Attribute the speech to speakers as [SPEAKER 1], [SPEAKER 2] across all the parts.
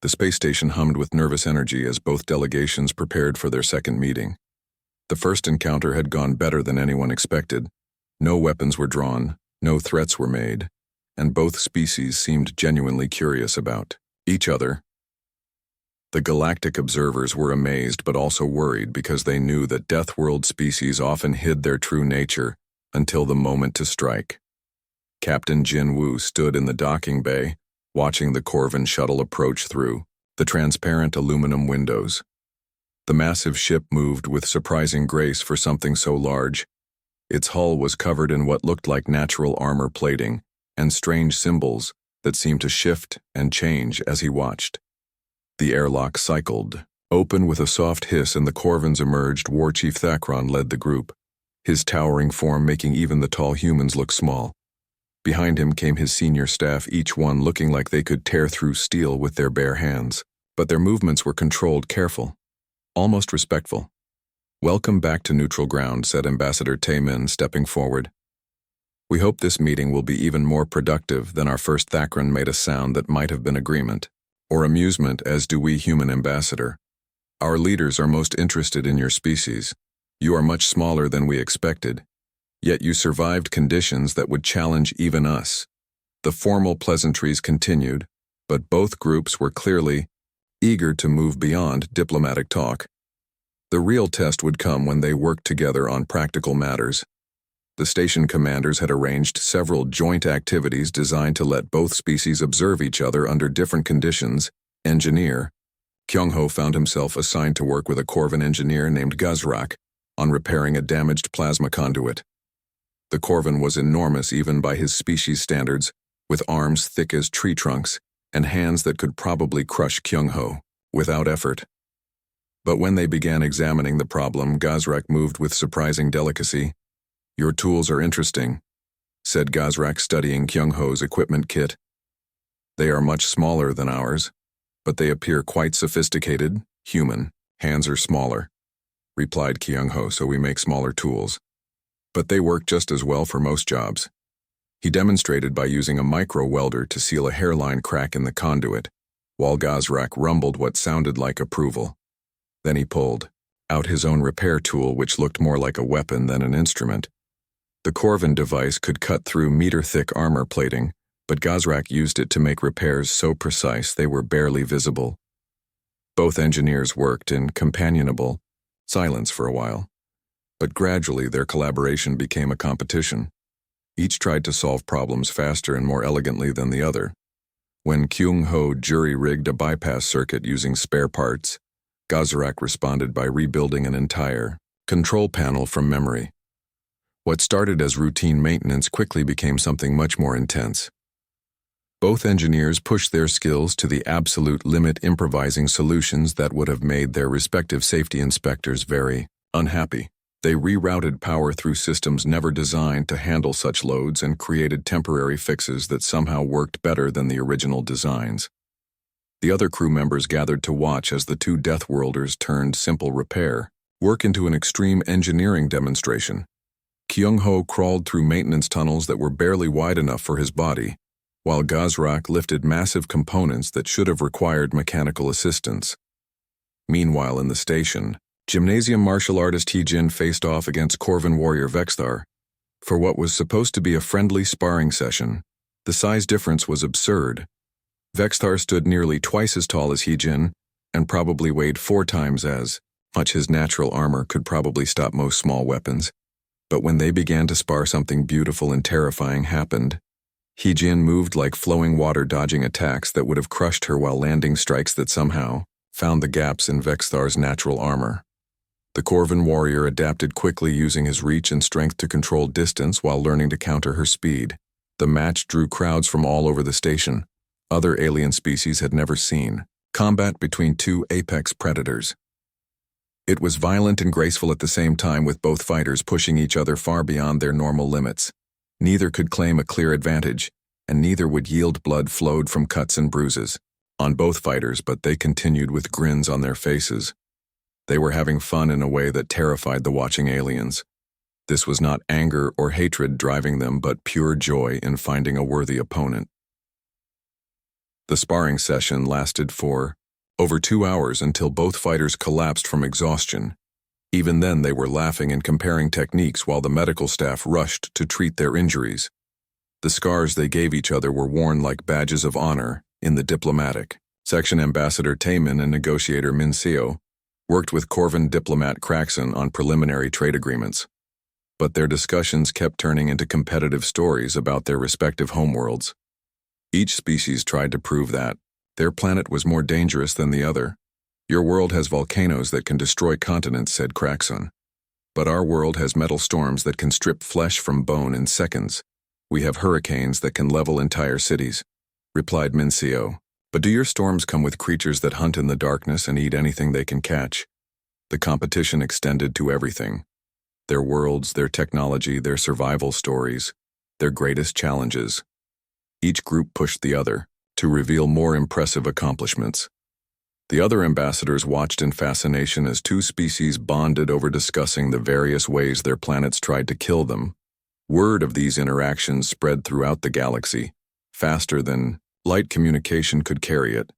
[SPEAKER 1] The space station hummed with nervous energy as both delegations prepared for their second meeting. The first encounter had gone better than anyone expected. No weapons were drawn, no threats were made, and both species seemed genuinely curious about each other. The galactic observers were amazed but also worried because they knew that Deathworld species often hid their true nature until the moment to strike. Captain Jin Woo stood in the docking bay, watching the Corvin shuttle approach through the transparent aluminum windows. The massive ship moved with surprising grace for something so large. Its hull was covered in what looked like natural armor plating and strange symbols that seemed to shift and change as he watched. The airlock cycled open with a soft hiss, and the Corvins emerged. War Chief Thakron led the group, his towering form making even the tall humans look small. Behind him came his senior staff, each one looking like they could tear through steel with their bare hands. But their movements were controlled, careful, almost respectful. "Welcome back to neutral ground," said Ambassador Taemin, stepping forward. "We hope this meeting will be even more productive than our first." Thakron made a sound that might have been agreement or amusement, as do we, human ambassador. "Our leaders are most interested in your species. You are much smaller than we expected, yet you survived conditions that would challenge even us." The formal pleasantries continued, but both groups were clearly eager to move beyond diplomatic talk. The real test would come when they worked together on practical matters. The station commanders had arranged several joint activities designed to let both species observe each other under different conditions. Engineer Kyung-ho found himself assigned to work with a Corvin engineer named Gazrak on repairing a damaged plasma conduit. The Corvin was enormous even by his species standards, with arms thick as tree trunks and hands that could probably crush Kyung-ho without effort. But when they began examining the problem, Gazrak moved with surprising delicacy. "Your tools are interesting," said Gazrak, studying Kyung-ho's equipment kit. "They are much smaller than ours, but they appear quite sophisticated, human. Hands are smaller," replied Kyung-ho, "so we make smaller tools. But they work just as well for most jobs." He demonstrated by using a micro-welder to seal a hairline crack in the conduit, while Gazrak rumbled what sounded like approval. Then he pulled out his own repair tool, which looked more like a weapon than an instrument. The Corvin device could cut through meter-thick armor plating, but Gazrak used it to make repairs so precise they were barely visible. Both engineers worked in companionable silence for a while, but gradually their collaboration became a competition. Each tried to solve problems faster and more elegantly than the other. When Kyung-ho jury-rigged a bypass circuit using spare parts, Gazrak responded by rebuilding an entire control panel from memory. What started as routine maintenance quickly became something much more intense. Both engineers pushed their skills to the absolute limit, improvising solutions that would have made their respective safety inspectors very unhappy. They rerouted power through systems never designed to handle such loads and created temporary fixes that somehow worked better than the original designs. The other crew members gathered to watch as the two Deathworlders turned simple repair work into an extreme engineering demonstration. Kyung-ho crawled through maintenance tunnels that were barely wide enough for his body, while Gazrak lifted massive components that should have required mechanical assistance. Meanwhile, in the station, gymnasium martial artist Hee-jin faced off against Corvin warrior Vexthar. For what was supposed to be a friendly sparring session, the size difference was absurd. Vexthar stood nearly twice as tall as Hee-jin and probably weighed 4 times as much. His natural armor could probably stop most small weapons. But when they began to spar, something beautiful and terrifying happened. Hee-jin moved like flowing water, dodging attacks that would have crushed her while landing strikes that somehow found the gaps in Vexthar's natural armor. The Corvin warrior adapted quickly, using his reach and strength to control distance while learning to counter her speed. The match drew crowds from all over the station. Other alien species had never seen combat between two apex predators. It was violent and graceful at the same time, with both fighters pushing each other far beyond their normal limits. Neither could claim a clear advantage, and neither would yield. Blood flowed from cuts and bruises on both fighters, but they continued with grins on their faces. They were having fun in a way that terrified the watching aliens. This was not anger or hatred driving them, but pure joy in finding a worthy opponent. The sparring session lasted for over 2 hours until both fighters collapsed from exhaustion. Even then, they were laughing and comparing techniques while the medical staff rushed to treat their injuries. The scars they gave each other were worn like badges of honor in the diplomatic section. Ambassador Taemin and negotiator Minseo worked with Corvan diplomat Kraxon on preliminary trade agreements. But their discussions kept turning into competitive stories about their respective homeworlds. Each species tried to prove that their planet was more dangerous than the other. "Your world has volcanoes that can destroy continents," said Kraxon. "But our world has metal storms that can strip flesh from bone in seconds. We have hurricanes that can level entire cities," replied Minseo. "But do your storms come with creatures that hunt in the darkness and eat anything they can catch?" The competition extended to everything. Their worlds, their technology, their survival stories, their greatest challenges. Each group pushed the other to reveal more impressive accomplishments. The other ambassadors watched in fascination as two species bonded over discussing the various ways their planets tried to kill them. Word of these interactions spread throughout the galaxy, faster than light communication could carry it.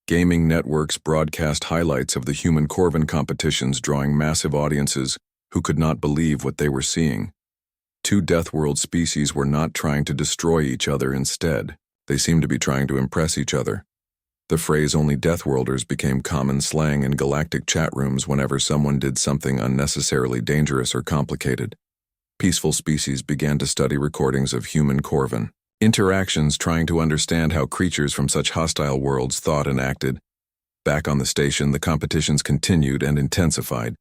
[SPEAKER 1] Gaming networks broadcast highlights of the human Corvan competitions, drawing massive audiences who could not believe what they were seeing. Two Deathworld species were not trying to destroy each other. Instead, they seemed to be trying to impress each other. The phrase "only Deathworlders" became common slang in galactic chat rooms whenever someone did something unnecessarily dangerous or complicated. Peaceful species began to study recordings of human Corvan interactions, trying to understand how creatures from such hostile worlds thought and acted. Back on the station, the competitions continued and intensified.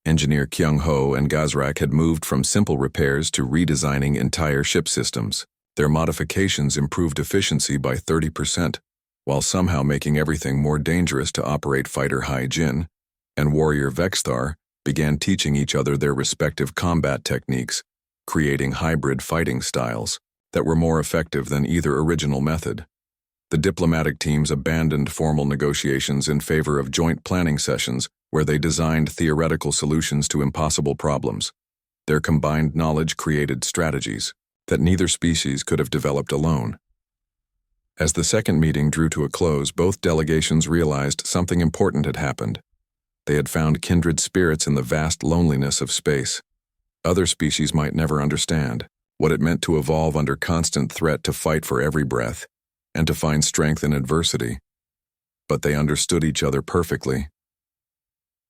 [SPEAKER 1] Engineer Kyung-ho and Gazrak had moved from simple repairs to redesigning entire ship systems. Their modifications improved efficiency by 30%, while somehow making everything more dangerous to operate. Fighter Hai-Jin and warrior Vexthar began teaching each other their respective combat techniques, creating hybrid fighting styles that were more effective than either original method. The diplomatic teams abandoned formal negotiations in favor of joint planning sessions where they designed theoretical solutions to impossible problems. Their combined knowledge created strategies that neither species could have developed alone. As the second meeting drew to a close, both delegations realized something important had happened. They had found kindred spirits in the vast loneliness of space. Other species might never understand what it meant to evolve under constant threat, to fight for every breath, and to find strength in adversity. But they understood each other perfectly.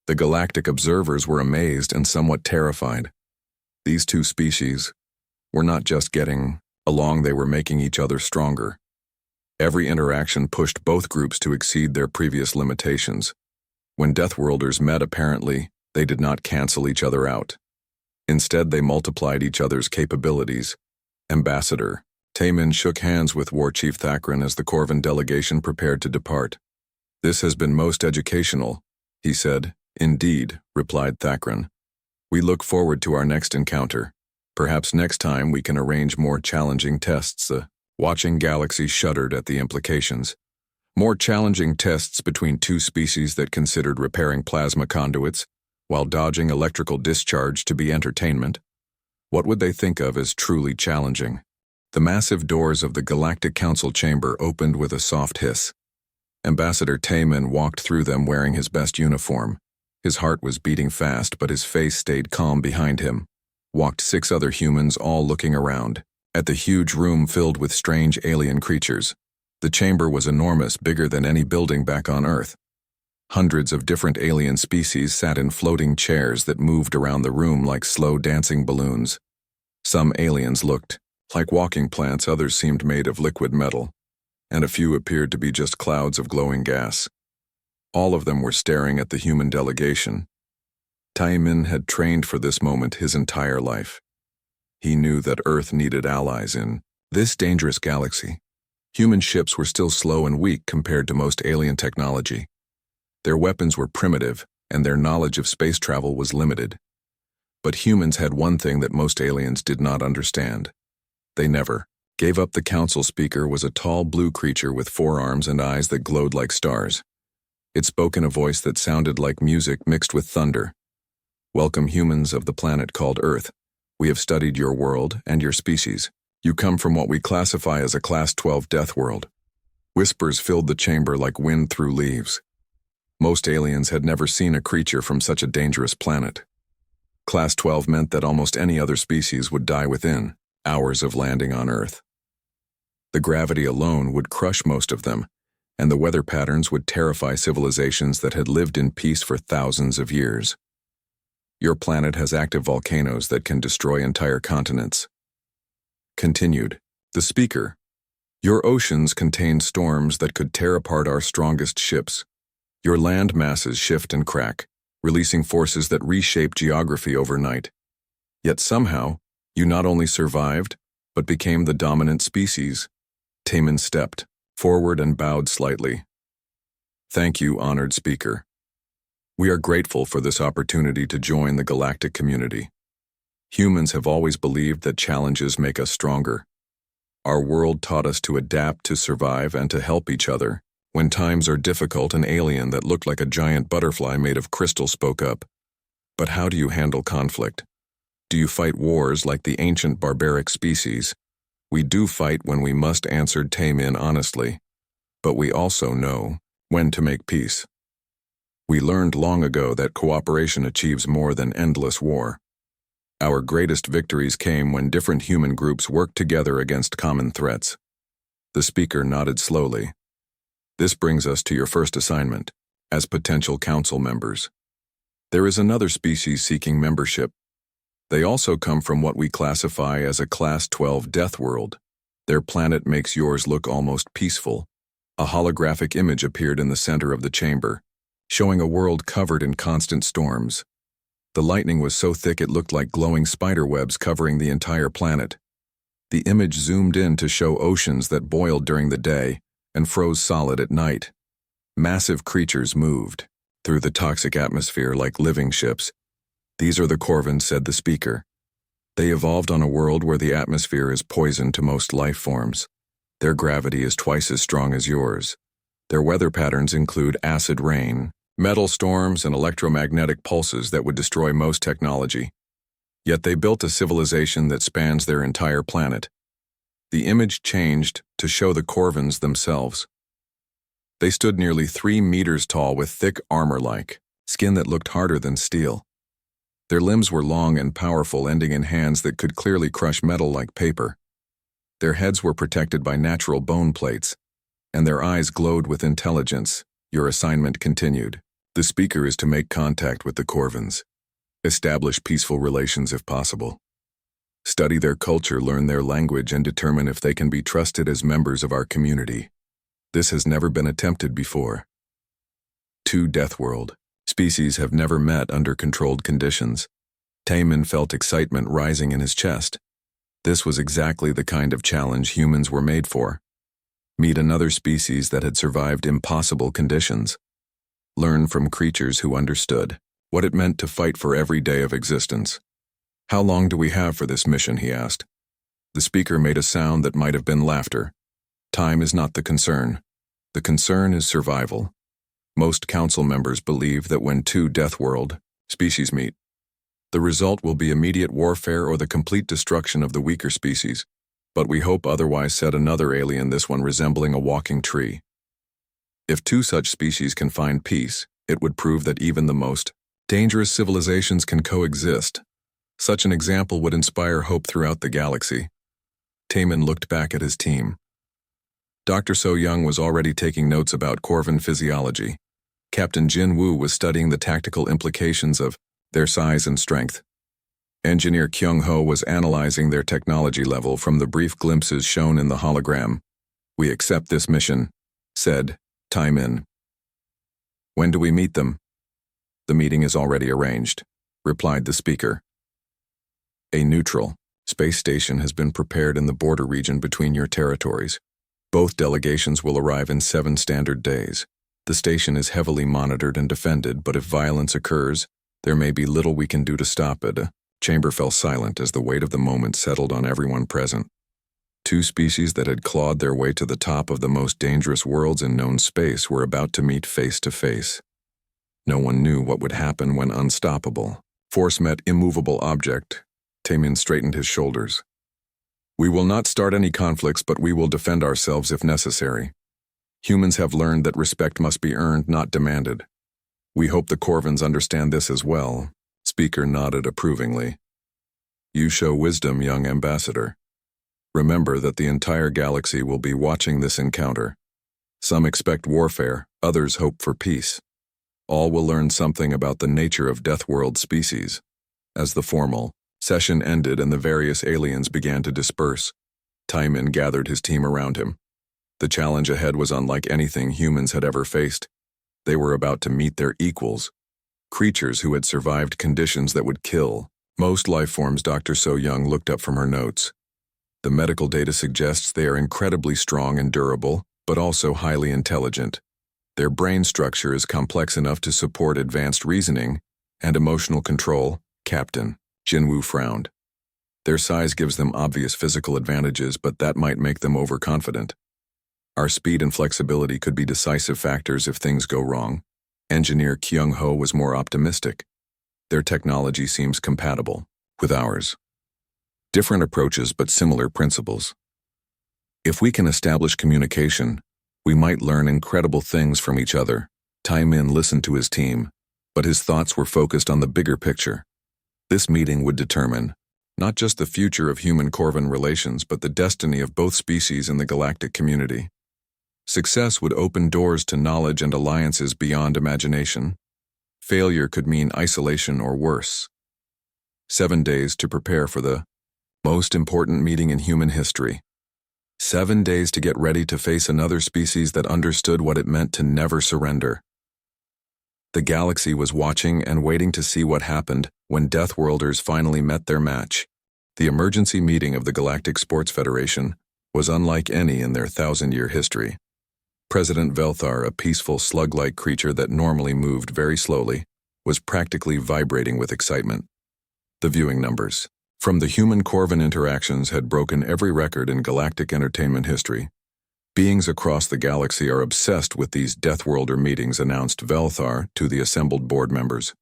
[SPEAKER 1] The galactic observers were amazed and somewhat terrified. These two species were not just getting along, they were making each other stronger. Every interaction pushed both groups to exceed their previous limitations. When Deathworlders met, apparently, they did not cancel each other out. Instead, they multiplied each other's capabilities. Ambassador Taemin shook hands with War Chief Thakran as the Corvan delegation prepared to depart. "This has been most educational," he said. "Indeed," replied Thakran. "We look forward to our next encounter. Perhaps next time we can arrange more challenging tests." The watching galaxy shuddered at the implications. More challenging tests between two species that considered repairing plasma conduits while dodging electrical discharge to be entertainment. What would they think of as truly challenging? The massive doors of the Galactic Council chamber opened with a soft hiss. Ambassador Taemin walked through them wearing his best uniform. His heart was beating fast, but his face stayed calm. Behind him walked 6 other humans, all looking around at the huge room filled with strange alien creatures. The chamber was enormous, bigger than any building back on Earth. Hundreds of different alien species sat in floating chairs that moved around the room like slow dancing balloons. Some aliens looked like walking plants, others seemed made of liquid metal, and a few appeared to be just clouds of glowing gas. All of them were staring at the human delegation. Taemin had trained for this moment his entire life. He knew that Earth needed allies in this dangerous galaxy. Human ships were still slow and weak compared to most alien technology. Their weapons were primitive, and their knowledge of space travel was limited. But humans had one thing that most aliens did not understand. They never gave up. The council speaker was a tall blue creature with 4 arms and eyes that glowed like stars. It spoke in a voice that sounded like music mixed with thunder. "Welcome, humans of the planet called Earth. We have studied your world and your species. You come from what we classify as a Class 12 death world. Whispers filled the chamber like wind through leaves. Most aliens had never seen a creature from such a dangerous planet. Class 12 meant that almost any other species would die within hours of landing on Earth. The gravity alone would crush most of them, and the weather patterns would terrify civilizations that had lived in peace for thousands of years. Your planet has active volcanoes that can destroy entire continents. Continued, the speaker. Your oceans contain storms that could tear apart our strongest ships. Your land masses shift and crack, releasing forces that reshape geography overnight. Yet somehow, you not only survived, but became the dominant species. Taman stepped forward and bowed slightly. Thank you, honored speaker. We are grateful for this opportunity to join the galactic community. Humans have always believed that challenges make us stronger. Our world taught us to adapt, to survive, and to help each other. When times are difficult, an alien that looked like a giant butterfly made of crystal spoke up. But how do you handle conflict? Do you fight wars like the ancient barbaric species? We do fight when we must, answered Tamin honestly. But we also know when to make peace. We learned long ago that cooperation achieves more than endless war. Our greatest victories came when different human groups worked together against common threats. The speaker nodded slowly. This brings us to your first assignment, as potential council members. There is another species seeking membership. They also come from what we classify as a Class 12 death world. Their planet makes yours look almost peaceful. A holographic image appeared in the center of the chamber, showing a world covered in constant storms. The lightning was so thick it looked like glowing spider webs covering the entire planet. The image zoomed in to show oceans that boiled during the day and froze solid at night. Massive creatures moved through the toxic atmosphere like living ships. These are the Corvins, said the speaker. They evolved on a world where the atmosphere is poison to most life forms. Their gravity is twice as strong as yours. Their weather patterns include acid rain, metal storms, and electromagnetic pulses that would destroy most technology. Yet they built a civilization that spans their entire planet. The image changed to show the Corvins themselves. They stood nearly 3 meters tall with thick armor-like skin that looked harder than steel. Their limbs were long and powerful, ending in hands that could clearly crush metal like paper. Their heads were protected by natural bone plates, and their eyes glowed with intelligence. Your assignment continued. The speaker is to make contact with the Corvins. Establish peaceful relations if possible. Study their culture, learn their language, and determine if they can be trusted as members of our community. This has never been attempted before. 2. Death World. Species have never met under controlled conditions. Taman felt excitement rising in his chest. This was exactly the kind of challenge humans were made for. Meet another species that had survived impossible conditions. Learn from creatures who understood what it meant to fight for every day of existence. How long do we have for this mission, he asked. The speaker made a sound that might have been laughter. Time is not the concern. The concern is survival. Most council members believe that when 2 Death World species meet, the result will be immediate warfare or the complete destruction of the weaker species. But we hope otherwise, said another alien, this one resembling a walking tree. If 2 such species can find peace, it would prove that even the most dangerous civilizations can coexist. Such an example would inspire hope throughout the galaxy. Taman looked back at his team. Dr. So Young was already taking notes about Corvin physiology. Captain Jin Woo was studying the tactical implications of their size and strength. Engineer Kyung Ho was analyzing their technology level from the brief glimpses shown in the hologram. We accept this mission, said Taemin. When do we meet them? The meeting is already arranged, replied the speaker. A neutral space station has been prepared in the border region between your territories. Both delegations will arrive in 7 standard days. The station is heavily monitored and defended, but if violence occurs, there may be little we can do to stop it. Chamber fell silent as the weight of the moment settled on everyone present. 2 species that had clawed their way to the top of the most dangerous worlds in known space were about to meet face to face. No one knew what would happen when unstoppable force met immovable object. Taemin straightened his shoulders. We will not start any conflicts, but we will defend ourselves if necessary. Humans have learned that respect must be earned, not demanded. We hope the Corvins understand this as well. Speaker nodded approvingly. You show wisdom, young ambassador. Remember that the entire galaxy will be watching this encounter. Some expect warfare, others hope for peace. All will learn something about the nature of Deathworld species. As the formal session ended and the various aliens began to disperse, Timon gathered his team around him. The challenge ahead was unlike anything humans had ever faced. They were about to meet their equals, creatures who had survived conditions that would kill most life forms. Dr. So Young looked up from her notes. The medical data suggests they are incredibly strong and durable, but also highly intelligent. Their brain structure is complex enough to support advanced reasoning and emotional control. Captain Jinwoo frowned. Their size gives them obvious physical advantages, but that might make them overconfident. Our speed and flexibility could be decisive factors if things go wrong. Engineer Kyung-ho was more optimistic. Their technology seems compatible with ours. Different approaches but similar principles. If we can establish communication, we might learn incredible things from each other. Tai-min listened to his team, but his thoughts were focused on the bigger picture. This meeting would determine not just the future of human-Corvin relations, but the destiny of both species in the galactic community. Success would open doors to knowledge and alliances beyond imagination. Failure could mean isolation or worse. 7 days to prepare for the most important meeting in human history. 7 days to get ready to face another species that understood what it meant to never surrender. The galaxy was watching and waiting to see what happened when Deathworlders finally met their match. The emergency meeting of the Galactic Sports Federation was unlike any in their 1,000-year history. President Velthar, a peaceful slug-like creature that normally moved very slowly, was practically vibrating with excitement. The viewing numbers from the human-Corvin interactions had broken every record in galactic entertainment history. Beings across the galaxy are obsessed with these Deathworlder meetings, announced Velthar to the assembled board members.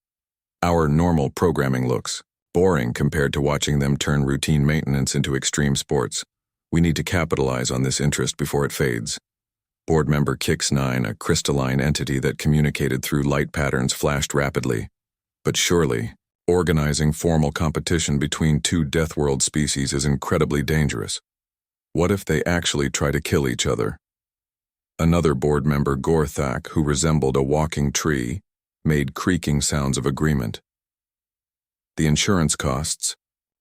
[SPEAKER 1] Our normal programming looks boring compared to watching them turn routine maintenance into extreme sports. We need to capitalize on this interest before it fades. Board member Kix-9, a crystalline entity that communicated through light patterns, flashed rapidly. But surely, organizing formal competition between two Deathworld species is incredibly dangerous. What if they actually try to kill each other? Another board member, Gorthak, who resembled a walking tree, made creaking sounds of agreement. The insurance costs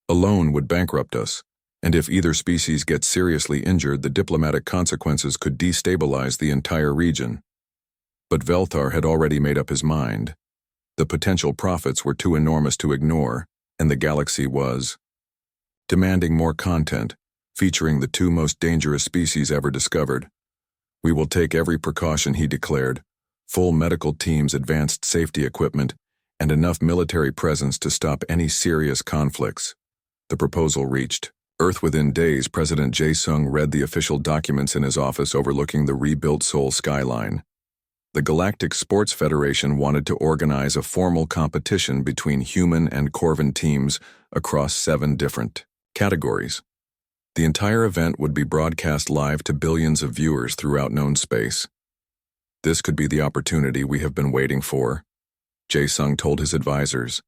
[SPEAKER 1] alone would bankrupt us, and if either species gets seriously injured, the diplomatic consequences could destabilize the entire region. But Velthar had already made up his mind. The potential profits were too enormous to ignore, and the galaxy was demanding more content, featuring the two most dangerous species ever discovered. We will take every precaution, he declared. Full medical teams, advanced safety equipment, and enough military presence to stop any serious conflicts. The proposal reached Earth within days. President Jae-sung read the official documents in his office overlooking the rebuilt Seoul skyline. The Galactic Sports Federation wanted to organize a formal competition between human and Corvin teams across 7 different categories. The entire event would be broadcast live to billions of viewers throughout known space. This could be the opportunity we have been waiting for, Jae-sung told his advisors.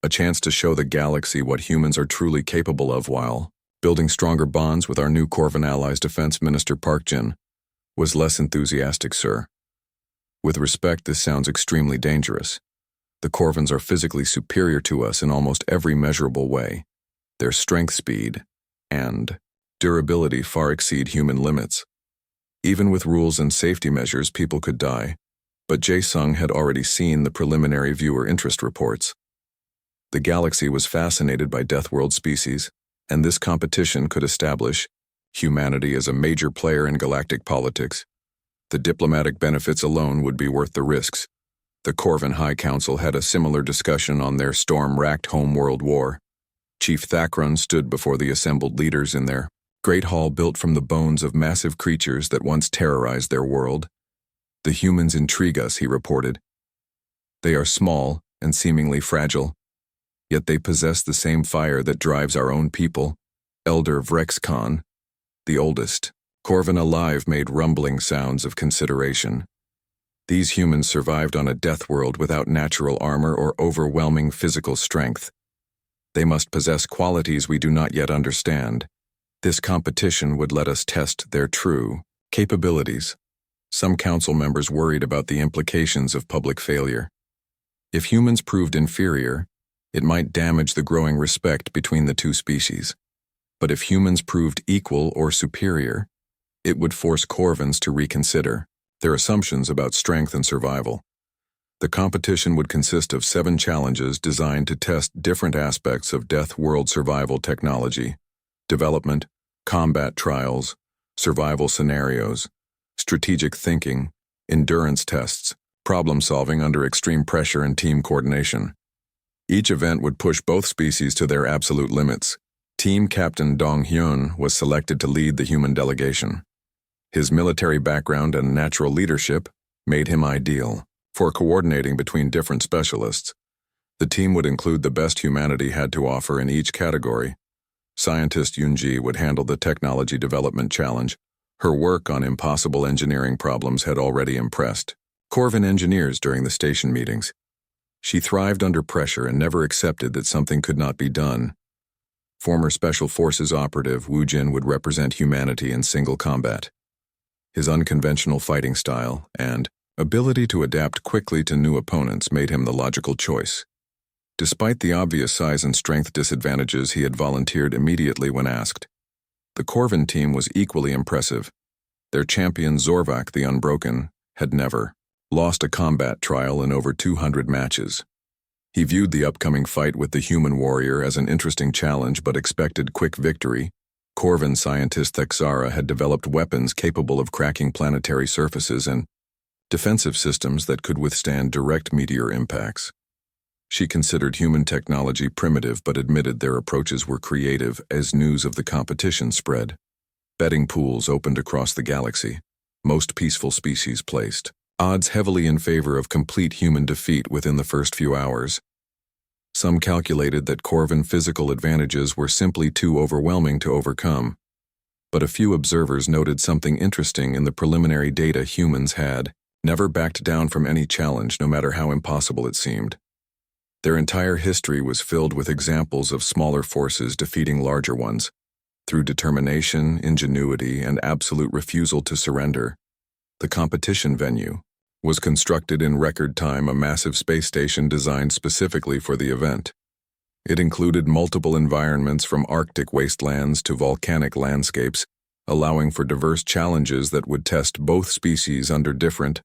[SPEAKER 1] A chance to show the galaxy what humans are truly capable of while building stronger bonds with our new Corvin allies. Defense Minister Park Jin was less enthusiastic, sir. With respect, this sounds extremely dangerous. The Corvins are physically superior to us in almost every measurable way. Their strength, speed, and durability far exceed human limits. Even with rules and safety measures, people could die. But Jae-sung had already seen the preliminary viewer interest reports. The galaxy was fascinated by Deathworld species, and this competition could establish humanity as a major player in galactic politics. The diplomatic benefits alone would be worth the risks. The Corvin High Council had a similar discussion on their storm-racked homeworld war. Chief Thakron stood before the assembled leaders in their great hall built from the bones of massive creatures that once terrorized their world. The humans intrigue us, he reported. They are small and seemingly fragile, yet they possess the same fire that drives our own people. Elder Vrexcon, the oldest Corvin alive made rumbling sounds of consideration. These humans survived on a death world without natural armor or overwhelming physical strength. They must possess qualities we do not yet understand. This competition would let us test their true capabilities. Some council members worried about the implications of public failure. If humans proved inferior, it might damage the growing respect between the two species. But if humans proved equal or superior, it would force Corvins to reconsider their assumptions about strength and survival. The competition would consist of 7 challenges designed to test different aspects of Death World survival technology, development, combat trials, survival scenarios, strategic thinking, endurance tests, problem-solving under extreme pressure and team coordination. Each event would push both species to their absolute limits. Team Captain Dong Hyun was selected to lead the human delegation. His military background and natural leadership made him ideal for coordinating between different specialists. The team would include the best humanity had to offer in each category. Scientist Yunji would handle the technology development challenge. Her work on impossible engineering problems had already impressed Corvin engineers during the station meetings. She thrived under pressure and never accepted that something could not be done. Former Special Forces operative Wu Jin would represent humanity in single combat. His unconventional fighting style and ability to adapt quickly to new opponents made him the logical choice. Despite the obvious size and strength disadvantages, he had volunteered immediately when asked. The Corvin team was equally impressive. Their champion Zorvak the Unbroken had never lost a combat trial in over 200 matches. He viewed the upcoming fight with the human warrior as an interesting challenge but expected quick victory. Corvin scientist Thexara had developed weapons capable of cracking planetary surfaces and defensive systems that could withstand direct meteor impacts. She considered human technology primitive but admitted their approaches were creative as news of the competition spread. Betting pools opened across the galaxy. Most peaceful species placed odds heavily in favor of complete human defeat within the first few hours. Some calculated that Corvin physical advantages were simply too overwhelming to overcome. But a few observers noted something interesting in the preliminary data humans had never backed down from any challenge, no matter how impossible it seemed. Their entire history was filled with examples of smaller forces defeating larger ones, through determination, ingenuity, and absolute refusal to surrender. The competition venue was constructed in record time, a massive space station designed specifically for the event. It included multiple environments from Arctic wastelands to volcanic landscapes, allowing for diverse challenges that would test both species under different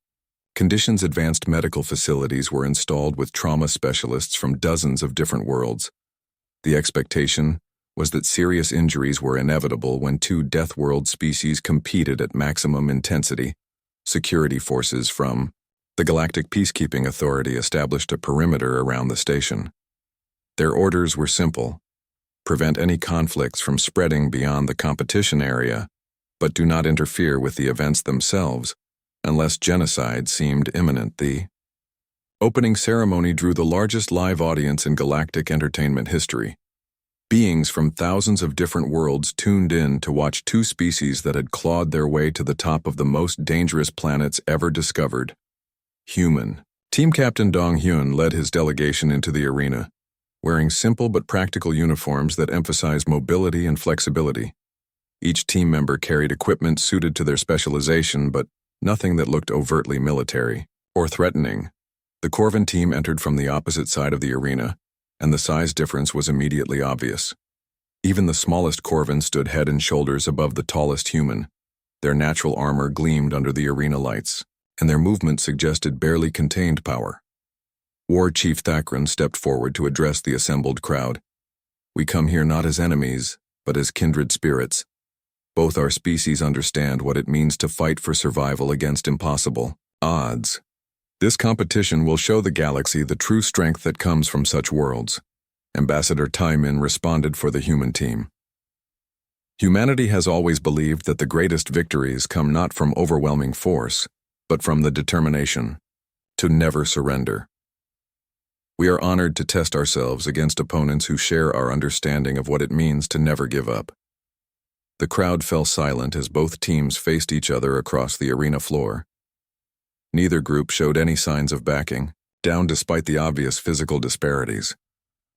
[SPEAKER 1] conditions. Advanced medical facilities were installed with trauma specialists from dozens of different worlds. The expectation was that serious injuries were inevitable when 2 Death World species competed at maximum intensity. Security forces from the Galactic Peacekeeping Authority established a perimeter around the station. Their orders were simple: prevent any conflicts from spreading beyond the competition area, but do not interfere with the events themselves unless genocide seemed imminent. The opening ceremony drew the largest live audience in galactic entertainment history. Beings from thousands of different worlds tuned in to watch 2 species that had clawed their way to the top of the most dangerous planets ever discovered. Human. Team Captain Dong Hyun led his delegation into the arena, wearing simple but practical uniforms that emphasized mobility and flexibility. Each team member carried equipment suited to their specialization, but nothing that looked overtly military or threatening. The Corvin team entered from the opposite side of the arena, and the size difference was immediately obvious. Even the smallest Corvin stood head and shoulders above the tallest human. Their natural armor gleamed under the arena lights, and their movement suggested barely contained power. War Chief Thakran stepped forward to address the assembled crowd. "We come here not as enemies, but as kindred spirits. Both our species understand what it means to fight for survival against impossible odds. This competition will show the galaxy the true strength that comes from such worlds." Ambassador Tai Min responded for the human team. Humanity has always believed that the greatest victories come not from overwhelming force, but from the determination to never surrender. We are honored to test ourselves against opponents who share our understanding of what it means to never give up. The crowd fell silent as both teams faced each other across the arena floor. Neither group showed any signs of backing down despite the obvious physical disparities.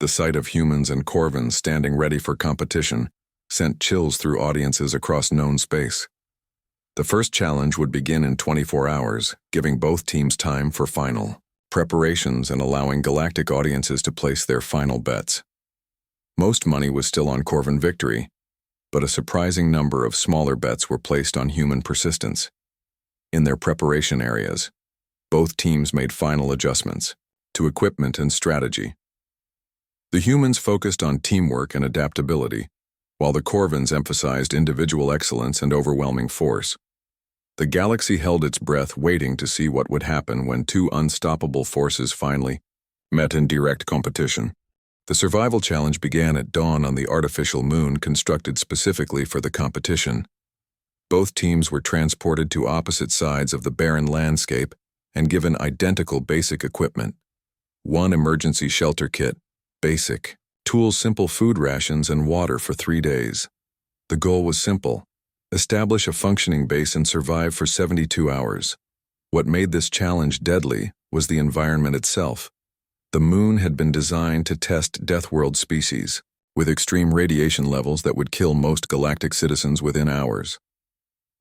[SPEAKER 1] The sight of humans and Corvins standing ready for competition sent chills through audiences across known space. The first challenge would begin in 24 hours, giving both teams time for final preparations and allowing galactic audiences to place their final bets. Most money was still on Corvin victory, but a surprising number of smaller bets were placed on human persistence. In their preparation areas, both teams made final adjustments to equipment and strategy. The humans focused on teamwork and adaptability, while the Corvins emphasized individual excellence and overwhelming force. The galaxy held its breath waiting to see what would happen when two unstoppable forces finally met in direct competition. The survival challenge began at dawn on the artificial moon constructed specifically for the competition. Both teams were transported to opposite sides of the barren landscape and given identical basic equipment. One emergency shelter kit, basic, tools, simple food rations, and water for 3 days. The goal was simple: establish a functioning base and survive for 72 hours. What made this challenge deadly was the environment itself. The moon had been designed to test Deathworld species, with extreme radiation levels that would kill most galactic citizens within hours.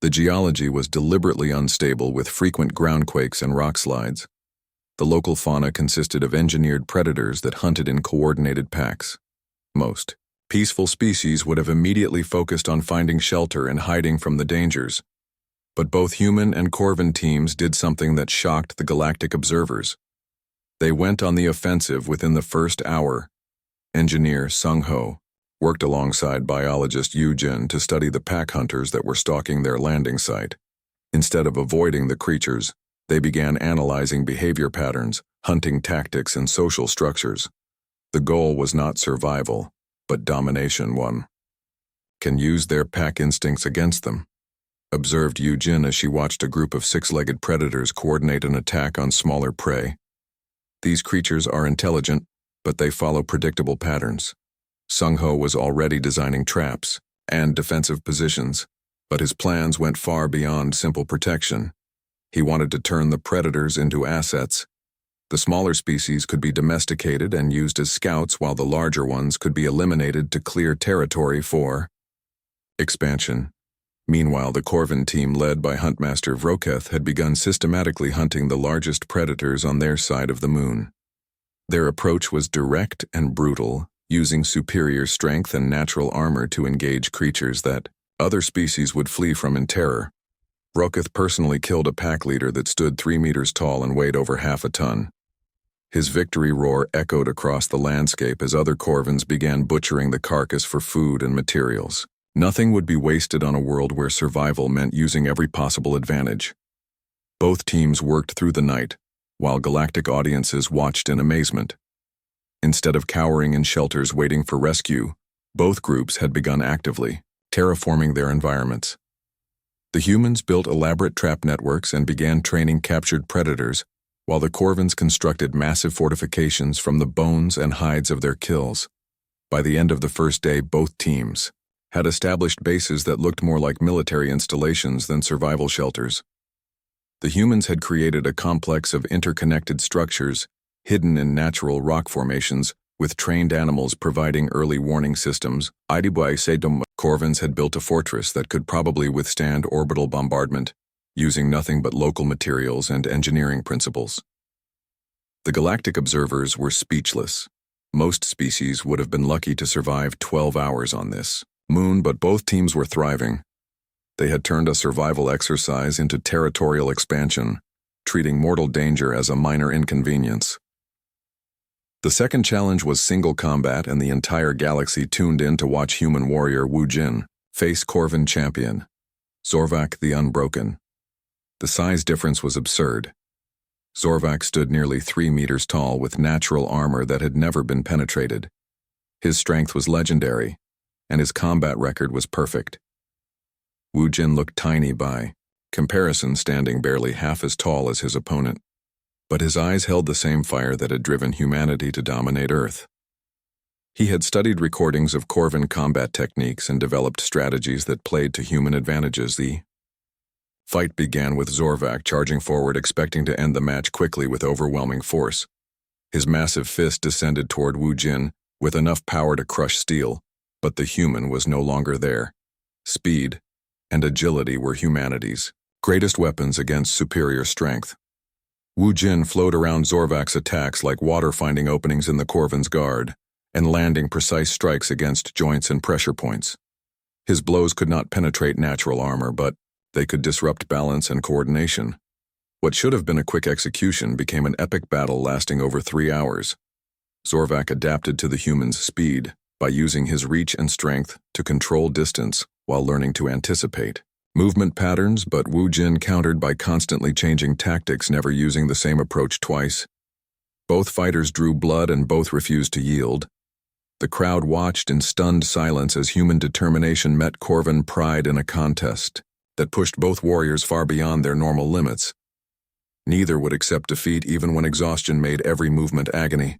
[SPEAKER 1] The geology was deliberately unstable with frequent groundquakes and rock slides. The local fauna consisted of engineered predators that hunted in coordinated packs. Most peaceful species would have immediately focused on finding shelter and hiding from the dangers. But both human and Corvin teams did something that shocked the galactic observers. They went on the offensive within the first hour. Engineer Sung-ho worked alongside biologist Yu-jin to study the pack hunters that were stalking their landing site. Instead of avoiding the creatures, they began analyzing behavior patterns, hunting tactics, and social structures. The goal was not survival, but domination. One can use their pack instincts against them, observed Yu-jin as she watched a group of six-legged predators coordinate an attack on smaller prey. These creatures are intelligent, but they follow predictable patterns. Sung-ho was already designing traps and defensive positions, but his plans went far beyond simple protection. He wanted to turn the predators into assets. The smaller species could be domesticated and used as scouts, while the larger ones could be eliminated to clear territory for expansion. Meanwhile, the Corvin team led by Huntmaster Vroketh had begun systematically hunting the largest predators on their side of the moon. Their approach was direct and brutal, using superior strength and natural armor to engage creatures that other species would flee from in terror. Vroketh personally killed a pack leader that stood 3 meters tall and weighed over half a ton. His victory roar echoed across the landscape as other Corvins began butchering the carcass for food and materials. Nothing would be wasted on a world where survival meant using every possible advantage. Both teams worked through the night, while galactic audiences watched in amazement. Instead of cowering in shelters waiting for rescue, both groups had begun actively terraforming their environments. The humans built elaborate trap networks and began training captured predators, while the Corvins constructed massive fortifications from the bones and hides of their kills. By the end of the first day, both teams had established bases that looked more like military installations than survival shelters. The humans had created a complex of interconnected structures hidden in natural rock formations, with trained animals providing early warning systems. Corvins had built a fortress that could probably withstand orbital bombardment, using nothing but local materials and engineering principles. The galactic observers were speechless. Most species would have been lucky to survive 12 hours on this moon, but both teams were thriving. They had turned a survival exercise into territorial expansion, treating mortal danger as a minor inconvenience. The second challenge was single combat, and the entire galaxy tuned in to watch human warrior Wu Jin face Corvin champion Zorvak the Unbroken. The size difference was absurd. Zorvak stood nearly 3 meters tall with natural armor that had never been penetrated. His strength was legendary, and his combat record was perfect. Wu Jin looked tiny by comparison, standing barely half as tall as his opponent. But his eyes held the same fire that had driven humanity to dominate Earth. He had studied recordings of Corvan combat techniques and developed strategies that played to human advantages. The fight began with Zorvak charging forward, expecting to end the match quickly with overwhelming force. His massive fist descended toward Wu Jin with enough power to crush steel, but the human was no longer there. Speed and agility were humanity's greatest weapons against superior strength. Wu Jin flowed around Zorvak's attacks like water finding openings in the Corvan's guard, and landing precise strikes against joints and pressure points. His blows could not penetrate natural armor, but they could disrupt balance and coordination. What should have been a quick execution became an epic battle lasting over 3 hours. Zorvak adapted to the human's speed by using his reach and strength to control distance while learning to anticipate movement patterns, but Wu Jin countered by constantly changing tactics, never using the same approach twice. Both fighters drew blood and both refused to yield. The crowd watched in stunned silence as human determination met Corvan pride in a contest that pushed both warriors far beyond their normal limits. Neither would accept defeat even when exhaustion made every movement agony.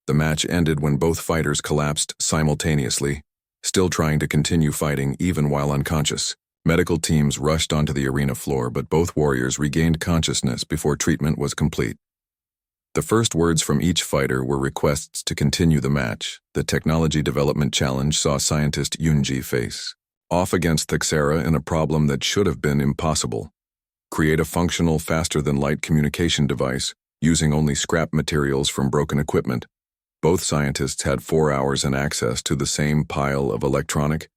[SPEAKER 1] The match ended when both fighters collapsed simultaneously, still trying to continue fighting even while unconscious. Medical teams rushed onto the arena floor, but both warriors regained consciousness before treatment was complete. The first words from each fighter were requests to continue the match. The technology development challenge saw scientist Yunji face off against Thixera in a problem that should have been impossible. Create a functional, faster-than-light communication device using only scrap materials from broken equipment. Both scientists had 4 hours and access to the same pile of electronic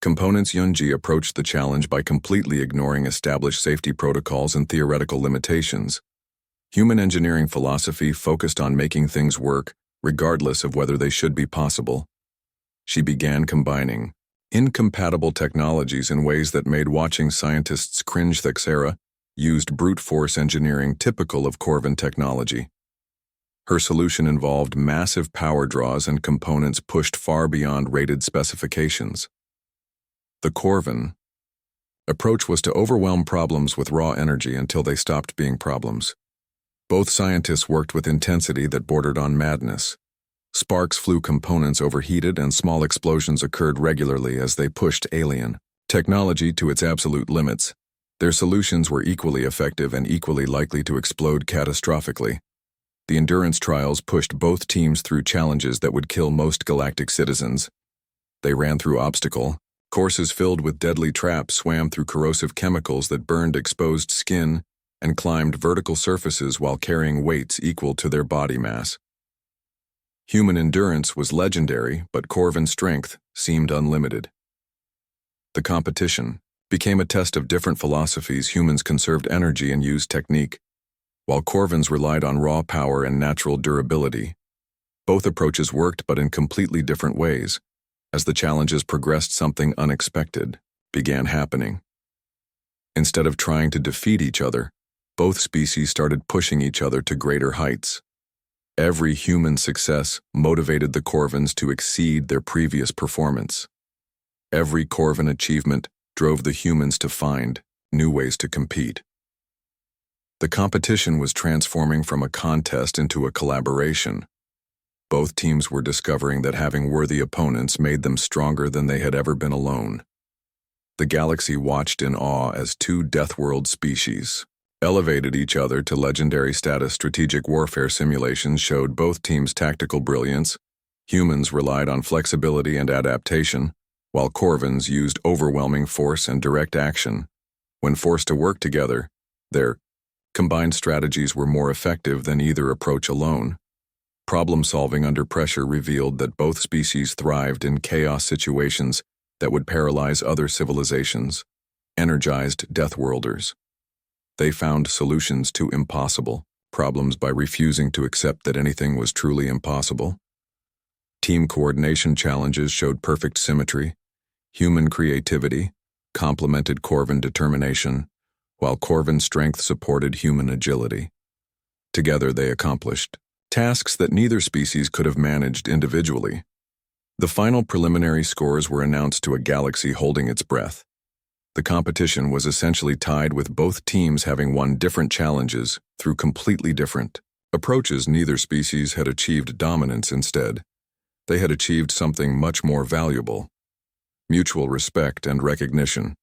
[SPEAKER 1] components. Yunji approached the challenge by completely ignoring established safety protocols and theoretical limitations. Human engineering philosophy focused on making things work, regardless of whether they should be possible. She began combining incompatible technologies in ways that made watching scientists cringe. Thixera used brute force engineering typical of Corvan technology. Her solution involved massive power draws and components pushed far beyond rated specifications. The Corvan approach was to overwhelm problems with raw energy until they stopped being problems. Both scientists worked with intensity that bordered on madness. Sparks flew, components overheated, and small explosions occurred regularly as they pushed alien technology to its absolute limits. Their solutions were equally effective and equally likely to explode catastrophically. The endurance trials pushed both teams through challenges that would kill most galactic citizens. They ran through obstacle courses filled with deadly traps, swam through corrosive chemicals that burned exposed skin, and climbed vertical surfaces while carrying weights equal to their body mass. Human endurance was legendary, but Corvan strength seemed unlimited. The competition became a test of different philosophies. Humans conserved energy and used technique, while Corvans relied on raw power and natural durability. Both approaches worked, but in completely different ways. As the challenges progressed, something unexpected began happening. Instead of trying to defeat each other, both species started pushing each other to greater heights. Every human success motivated the Corvans to exceed their previous performance. Every Corvan achievement drove the humans to find new ways to compete. The competition was transforming from a contest into a collaboration. Both teams were discovering that having worthy opponents made them stronger than they had ever been alone. The galaxy watched in awe as two Deathworld species elevated each other to legendary status. Strategic warfare simulations showed both teams' tactical brilliance. Humans relied on flexibility and adaptation, while Corvans used overwhelming force and direct action. When forced to work together, their combined strategies were more effective than either approach alone. Problem-solving under pressure revealed that both species thrived in chaos situations that would paralyze other civilizations. Energized Deathworlders. They found solutions to impossible problems by refusing to accept that anything was truly impossible. Team coordination challenges showed perfect symmetry. Human creativity complemented Corvan determination, while Corvan strength supported human agility. Together they accomplished tasks that neither species could have managed individually. The final preliminary scores were announced to a galaxy holding its breath. The competition was essentially tied, with both teams having won different challenges through completely different approaches. Neither species had achieved dominance. Instead, They had achieved something much more valuable: mutual respect and recognition.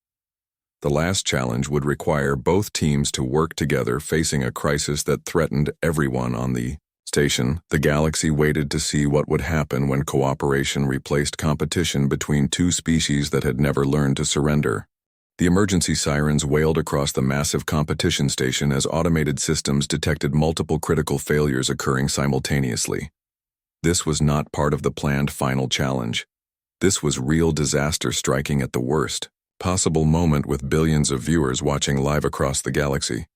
[SPEAKER 1] The last challenge would require both teams to work together, facing a crisis that threatened everyone on the station. The galaxy waited to see what would happen when cooperation replaced competition between two species that had never learned to surrender. The emergency sirens wailed across the massive competition station as automated systems detected multiple critical failures occurring simultaneously. This was not part of the planned final challenge. This was real disaster striking at the worst possible moment, with billions of viewers watching live across the galaxy.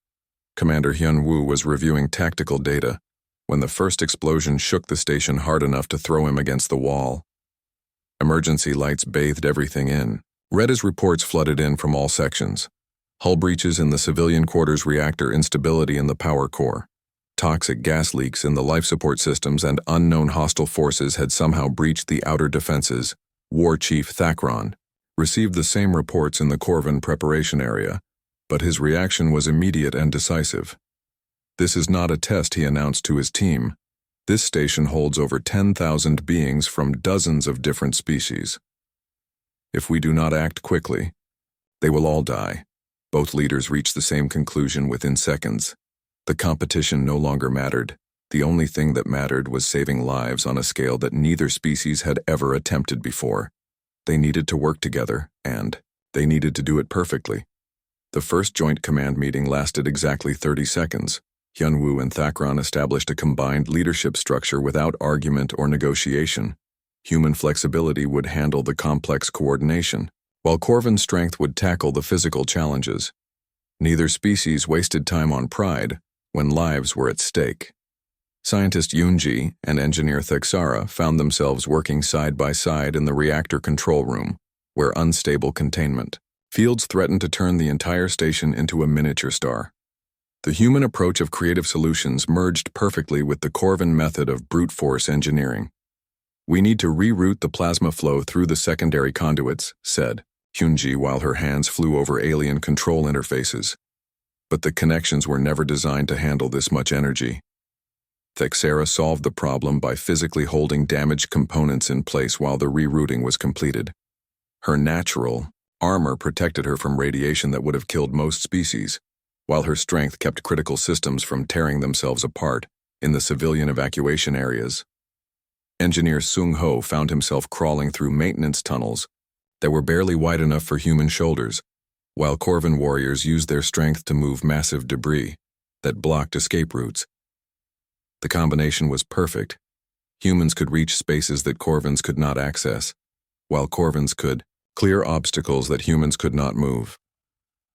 [SPEAKER 1] Commander Hyun-woo was reviewing tactical data when the first explosion shook the station hard enough to throw him against the wall. Emergency lights bathed everything in red as reports flooded in from all sections: hull breaches in the civilian quarters, reactor instability in the power core, toxic gas leaks in the life support systems, and unknown hostile forces had somehow breached the outer defenses. War Chief Thakron received the same reports in the Corvin preparation area, but his reaction was immediate and decisive. "This is not a test," he announced to his team. "This station holds over 10,000 beings from dozens of different species. If we do not act quickly, they will all die." Both leaders reached the same conclusion within seconds. The competition no longer mattered. The only thing that mattered was saving lives on a scale that neither species had ever attempted before. They needed to work together, and they needed to do it perfectly. The first joint command meeting lasted exactly 30 seconds. Hyun-woo and Thakron established a combined leadership structure without argument or negotiation. Human flexibility would handle the complex coordination, while Corvin's strength would tackle the physical challenges. Neither species wasted time on pride when lives were at stake. Scientist Yoonji and engineer Thexara found themselves working side by side in the reactor control room, where unstable containment fields threatened to turn the entire station into a miniature star. The human approach of creative solutions merged perfectly with the Corvin method of brute force engineering. "We need to reroute the plasma flow through the secondary conduits," said Hyunji while her hands flew over alien control interfaces. But the connections were never designed to handle this much energy. Thexara solved the problem by physically holding damaged components in place while the rerouting was completed. Her natural armor protected her from radiation that would have killed most species, while her strength kept critical systems from tearing themselves apart in the civilian evacuation areas. Engineer Sung-ho found himself crawling through maintenance tunnels that were barely wide enough for human shoulders, while Corvin warriors used their strength to move massive debris that blocked escape routes. The combination was perfect. Humans could reach spaces that Corvins could not access, while Corvins could clear obstacles that humans could not move.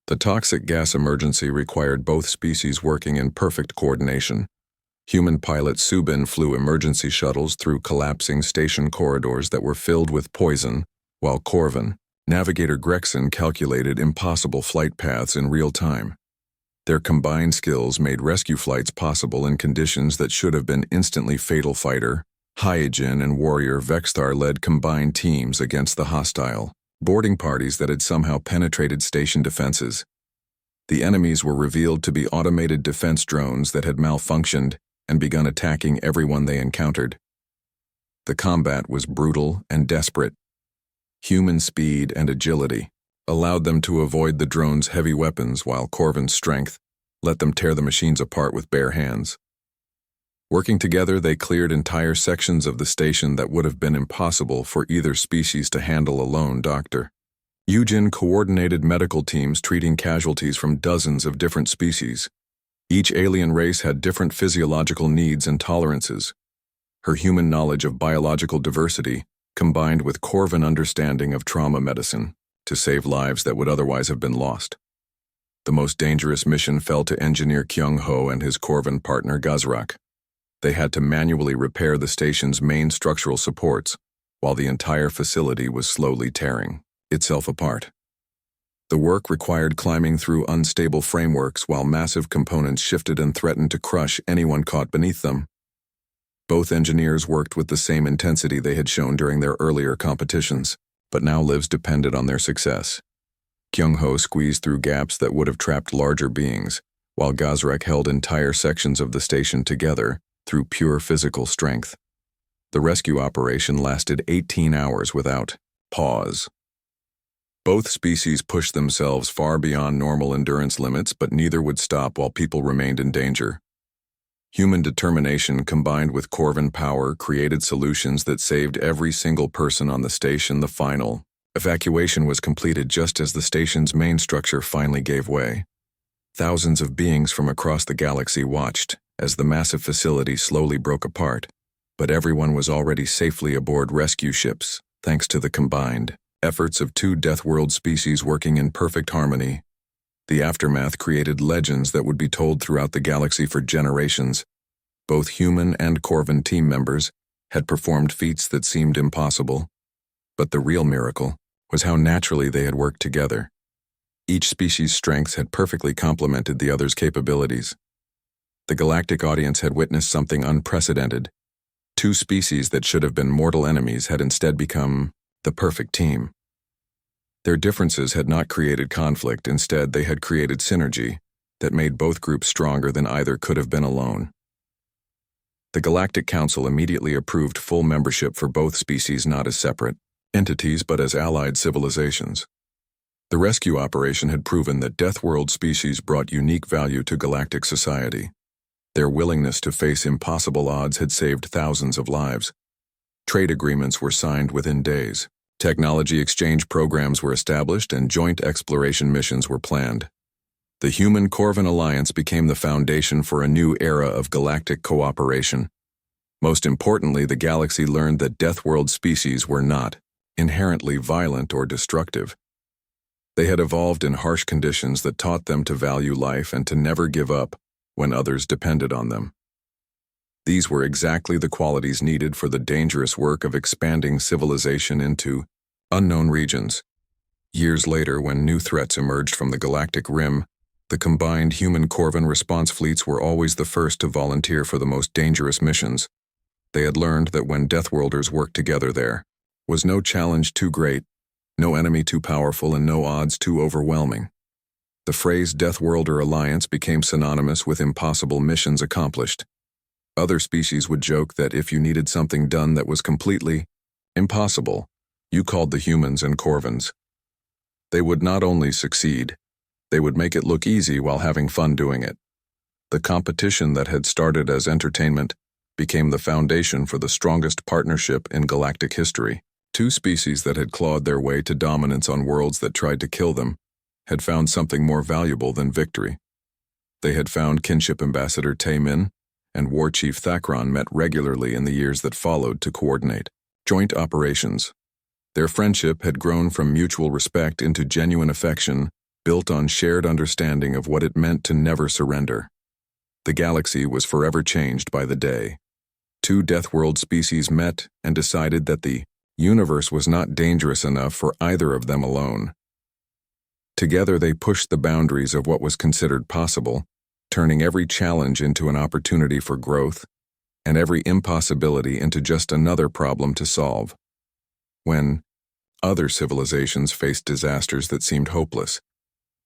[SPEAKER 1] The toxic gas emergency required both species working in perfect coordination. Human pilot Subin flew emergency shuttles through collapsing station corridors that were filled with poison, while Corvin navigator Gregson calculated impossible flight paths in real time. Their combined skills made rescue flights possible in conditions that should have been instantly fatal. Fighter Hyojin and warrior Vexthar led combined teams against the hostile boarding parties that had somehow penetrated station defenses. The enemies were revealed to be automated defense drones that had malfunctioned and begun attacking everyone they encountered. The combat was brutal and desperate. Human speed and agility allowed them to avoid the drones' heavy weapons, while Corvin's strength let them tear the machines apart with bare hands. Working together, they cleared entire sections of the station that would have been impossible for either species to handle alone. Dr. Yujin coordinated medical teams treating casualties from dozens of different species. Each alien race had different physiological needs and tolerances. Her human knowledge of biological diversity combined with Corvin understanding of trauma medicine to save lives that would otherwise have been lost. The most dangerous mission fell to engineer Kyung-ho and his Corvin partner Gazrak. They had to manually repair the station's main structural supports, while the entire facility was slowly tearing itself apart. The work required climbing through unstable frameworks while massive components shifted and threatened to crush anyone caught beneath them. Both engineers worked with the same intensity they had shown during their earlier competitions, but now lives depended on their success. Kyung-ho squeezed through gaps that would have trapped larger beings, while Gazrak held entire sections of the station together through pure physical strength. The rescue operation lasted 18 hours without pause. Both species pushed themselves far beyond normal endurance limits, but neither would stop while people remained in danger. Human determination combined with Corvan power created solutions that saved every single person on the station. The final evacuation was completed just as the station's main structure finally gave way. Thousands of beings from across the galaxy watched as the massive facility slowly broke apart, but everyone was already safely aboard rescue ships, thanks to the combined efforts of two Deathworld species working in perfect harmony. The aftermath created legends that would be told throughout the galaxy for generations. Both human and Corvan team members had performed feats that seemed impossible, but the real miracle was how naturally they had worked together. Each species' strengths had perfectly complemented the other's capabilities. The galactic audience had witnessed something unprecedented. Two species that should have been mortal enemies had instead become the perfect team. Their differences had not created conflict, instead they had created synergy that made both groups stronger than either could have been alone. The Galactic Council immediately approved full membership for both species, not as separate entities but as allied civilizations. The rescue operation had proven that Deathworld species brought unique value to galactic society. Their willingness to face impossible odds had saved thousands of lives. Trade agreements were signed within days. Technology exchange programs were established and joint exploration missions were planned. The Human-Corvan alliance became the foundation for a new era of galactic cooperation. Most importantly, the galaxy learned that Deathworld species were not inherently violent or destructive. They had evolved in harsh conditions that taught them to value life and to never give up when others depended on them. These were exactly the qualities needed for the dangerous work of expanding civilization into unknown regions. Years later, when new threats emerged from the galactic rim, the combined Human-Corvan response fleets were always the first to volunteer for the most dangerous missions. They had learned that when Deathworlders worked together, there was no challenge too great, no enemy too powerful, and no odds too overwhelming. The phrase Deathworlder Alliance became synonymous with impossible missions accomplished. Other species would joke that if you needed something done that was completely impossible, you called the humans and Corvans. They would not only succeed, they would make it look easy while having fun doing it. The competition that had started as entertainment became the foundation for the strongest partnership in galactic history. Two species that had clawed their way to dominance on worlds that tried to kill them had found something more valuable than victory. They had found Kinship Ambassador Taemin and War Chief Thakron met regularly in the years that followed to coordinate joint operations. Their friendship had grown from mutual respect into genuine affection, built on shared understanding of what it meant to never surrender. The galaxy was forever changed by the day. Two Deathworld species met and decided that the universe was not dangerous enough for either of them alone. Together they pushed the boundaries of what was considered possible, turning every challenge into an opportunity for growth, and every impossibility into just another problem to solve. When other civilizations faced disasters that seemed hopeless,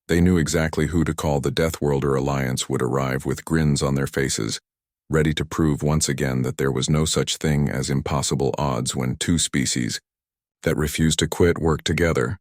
[SPEAKER 1] they knew exactly who to call. The Deathworlder Alliance would arrive with grins on their faces, ready to prove once again that there was no such thing as impossible odds when two species that refused to quit worked together.